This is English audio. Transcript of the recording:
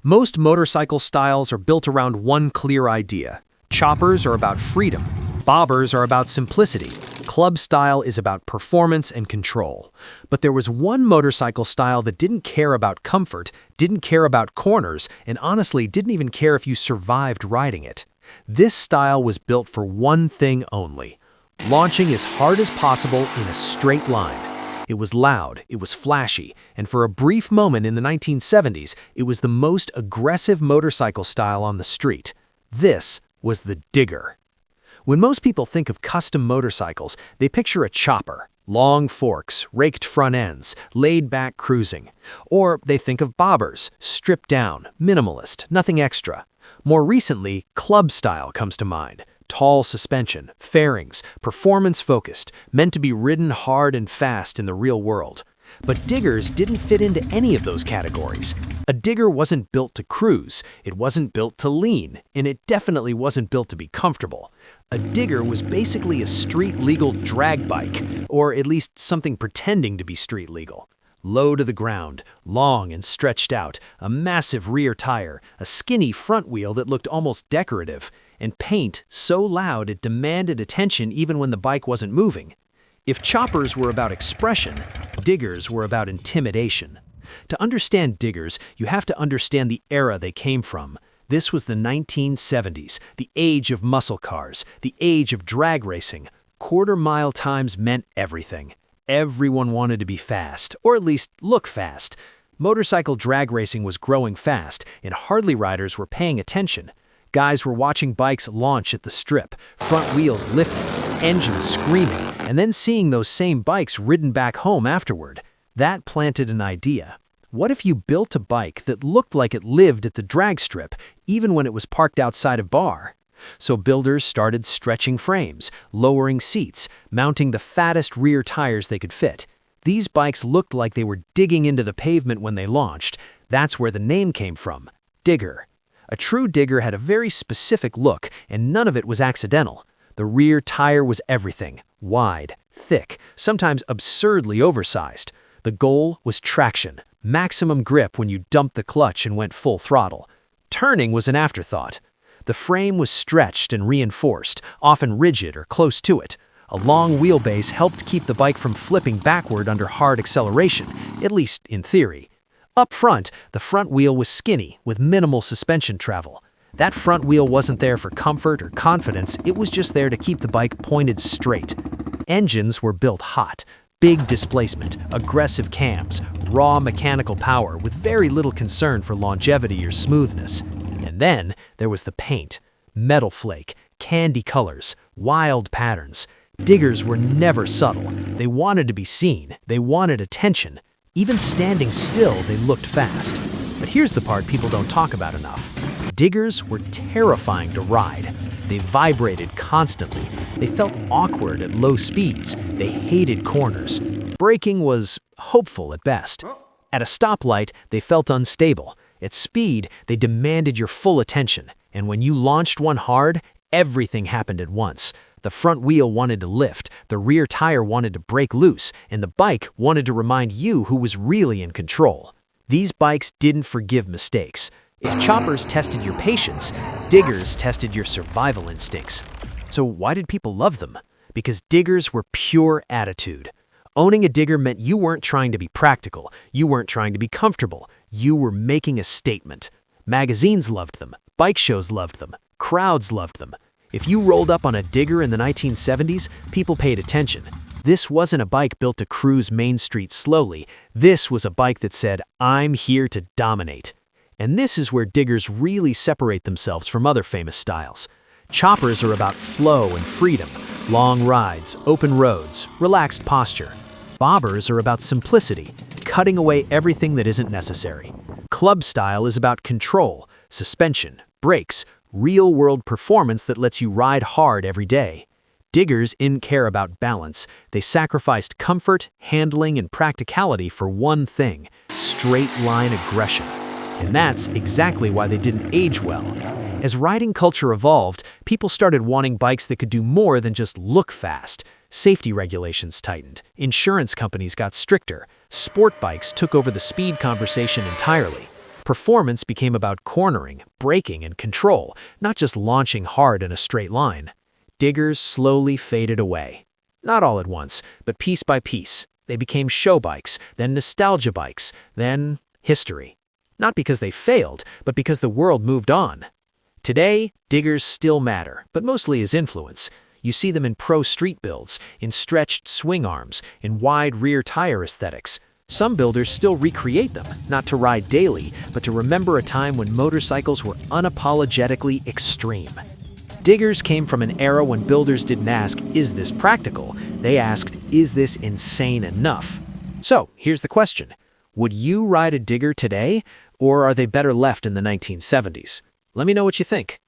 Most motorcycle styles are built around one clear idea. Choppers are about freedom. Bobbers are about simplicity. Club style is about performance and control. But there was one motorcycle style that didn't care about comfort, didn't care about corners, and honestly didn't even care if you survived riding it. This style was built for one thing only: launching as hard as possible in a straight line. It was loud, it was flashy, and for a brief moment in the 1970s, it was the most aggressive motorcycle style on the street. This was the Digger. When most people think of custom motorcycles, they picture a chopper, long forks, raked front ends, laid-back cruising. Or they think of bobbers, stripped down, minimalist, nothing extra. More recently, club style comes to mind. Tall suspension, fairings, performance-focused, meant to be ridden hard and fast in the real world. But Diggers didn't fit into any of those categories. A Digger wasn't built to cruise, it wasn't built to lean, and it definitely wasn't built to be comfortable. A Digger was basically a street-legal drag bike, or at least something pretending to be street-legal. Low to the ground, long and stretched out, a massive rear tire, a skinny front wheel that looked almost decorative, and paint so loud it demanded attention even when the bike wasn't moving. If choppers were about expression, Diggers were about intimidation. To understand Diggers, you have to understand the era they came from. This was the 1970s, the age of muscle cars, the age of drag racing. Quarter-mile times meant everything. Everyone wanted to be fast, or at least look fast. Motorcycle drag racing was growing fast, and Harley riders were paying attention. Guys were watching bikes launch at the strip, front wheels lifting, engines screaming, and then seeing those same bikes ridden back home afterward. That planted an idea. What if you built a bike that looked like it lived at the drag strip, even when it was parked outside a bar? So builders started stretching frames, lowering seats, mounting the fattest rear tires they could fit. These bikes looked like they were digging into the pavement when they launched. That's where the name came from, Digger. A true Digger had a very specific look, and none of it was accidental. The rear tire was everything: wide, thick, sometimes absurdly oversized. The goal was traction, maximum grip when you dumped the clutch and went full throttle. Turning was an afterthought. The frame was stretched and reinforced, often rigid or close to it. A long wheelbase helped keep the bike from flipping backward under hard acceleration, at least in theory. Up front, the front wheel was skinny, with minimal suspension travel. That front wheel wasn't there for comfort or confidence, it was just there to keep the bike pointed straight. Engines were built hot. Big displacement, aggressive cams, raw mechanical power with very little concern for longevity or smoothness. And then there was the paint. Metal flake, candy colors, wild patterns. Diggers were never subtle. They wanted to be seen. They wanted attention. Even standing still, they looked fast. But here's the part people don't talk about enough. Diggers were terrifying to ride. They vibrated constantly. They felt awkward at low speeds. They hated corners. Braking was hopeful at best. At a stoplight, they felt unstable. At speed, they demanded your full attention. And when you launched one hard, everything happened at once. The front wheel wanted to lift, the rear tire wanted to break loose, and the bike wanted to remind you who was really in control. These bikes didn't forgive mistakes. If choppers tested your patience, Diggers tested your survival instincts. So why did people love them? Because Diggers were pure attitude. Owning a Digger meant you weren't trying to be practical, you weren't trying to be comfortable, you were making a statement. Magazines loved them, bike shows loved them, crowds loved them. If you rolled up on a Digger in the 1970s, people paid attention. This wasn't a bike built to cruise Main Street slowly. This was a bike that said, "I'm here to dominate." And this is where Diggers really separate themselves from other famous styles. Choppers are about flow and freedom, long rides, open roads, relaxed posture. Bobbers are about simplicity, cutting away everything that isn't necessary. Club style is about control, suspension, brakes, real-world performance that lets you ride hard every day. Diggers didn't care about balance. They sacrificed comfort, handling, and practicality for one thing: straight-line aggression. And that's exactly why they didn't age well. As riding culture evolved, people started wanting bikes that could do more than just look fast. Safety regulations tightened, insurance companies got stricter, sport bikes took over the speed conversation entirely. Performance became about cornering, braking, and control, not just launching hard in a straight line. Diggers slowly faded away. Not all at once, but piece by piece. They became show bikes, then nostalgia bikes, then history. Not because they failed, but because the world moved on. Today, diggers still matter, but mostly as influence. You see them in pro street builds, in stretched swing arms, in wide rear tire aesthetics. Some builders still recreate them, not to ride daily, but to remember a time when motorcycles were unapologetically extreme. Diggers came from an era when builders didn't ask, "Is this practical?" They asked, "Is this insane enough?" So, here's the question. Would you ride a digger today, or are they better left in the 1970s? Let me know what you think.